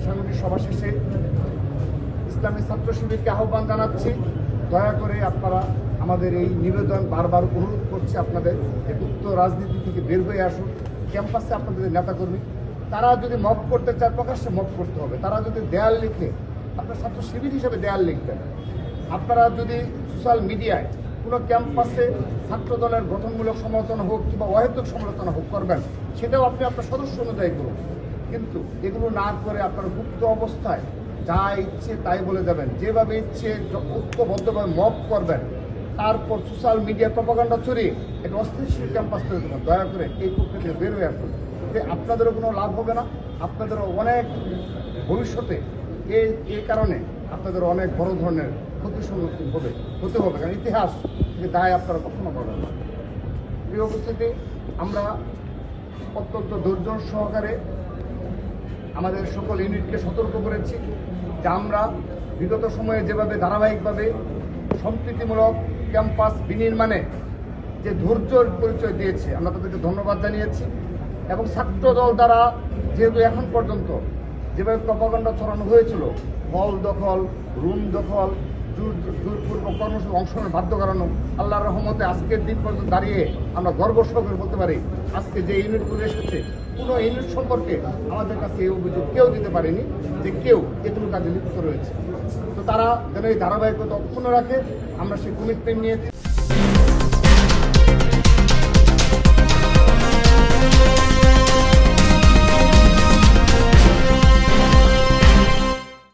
সাংগঠনিক সভা শেষে ইসলামী ছাত্র শিবিরকে আহ্বান জানাচ্ছি, দয়া করে আপনারা আমাদের এই নিবেদন বারবার অনুরোধ করছে আপনাদের যে গুপ্ত রাজনীতি থেকে বের হয়ে আসুন। ক্যাম্পাসে আপনাদের নেতাকর্মী তারা যদি মব করতে চায় প্রকাশ্যে মব করতে হবে। তারা যদি দেয়াল লিখে আপনার ছাত্র শিবির হিসেবে দেয়াল লিখবেন। আপনারা যদি সোশ্যাল মিডিয়ায় কোনো ক্যাম্পাসে ছাত্র দলের গঠনমূলক সমালোচনা হোক কিংবা অহেতুক সমালোচনা হোক করবেন, সেটাও আপনি আপনার সদস্য অনুযায়ী করুন। কিন্তু এগুলো না করে আপনার গুপ্ত অবস্থায় যা ইচ্ছে তাই বলে যাবেন, যেভাবে ইচ্ছে ঐক্যবদ্ধভাবে মব করবেন, তারপর সোশ্যাল মিডিয়া প্রপাগান্ডা ছড়িয়ে একটা অস্থিতিশীল ক্যাম্পাস তৈরি করবেন। দয়া করে এই প্রক্রিয়া থেকে বের হয়ে আসুন। আপনাদেরও কোনো লাভ হবে না, আপনাদেরও অনেক ভবিষ্যতে এই কারণে আপনাদের অনেক বড় ধরনের ক্ষতির সম্মুখীন হতে হবে, কারণ ইতিহাস থেকে দায় আপনারা কখনো পাবেন না। প্রিয় উপস্থিতি, আমরা অত্যন্ত ধৈর্য সহকারে আমাদের সকল ইউনিটকে সতর্ক করেছি যে আমরা বিগত সময়ে যেভাবে ধারাবাহিকভাবে সম্প্রীতিমূলক ক্যাম্পাস বিনির্মাণে যে ধৈর্যের পরিচয় দিয়েছে, আমরা তাদেরকে ধন্যবাদ জানিয়েছি। এবং ছাত্র দল দ্বারা যেহেতু এখন পর্যন্ত যেভাবে প্রপাগান্ডা ছড়ানো হয়েছিল, হল দখল, রুম দখল, জোরপূর্বক কর্মসূচি অংশগ্রহণ বাধ্য করানো, আল্লাহর রহমতে আজকের দিন পর্যন্ত দাঁড়িয়ে আমরা গর্ব সহকারে বলতে পারি আজকে যে ইউনিটগুলো এসেছে কোনো ইউনিট সম্পর্কে আমাদের কাছে এই অভিযোগ কেউ দিতে পারেনি যে কেউ এগুলো কাজে লিপ্ত রয়েছে। তো তারা যেন এই ধারাবাহিকতা অক্ষুণ্ণ রাখে, আমরা সেই কমিটমেন্ট নিয়েছি।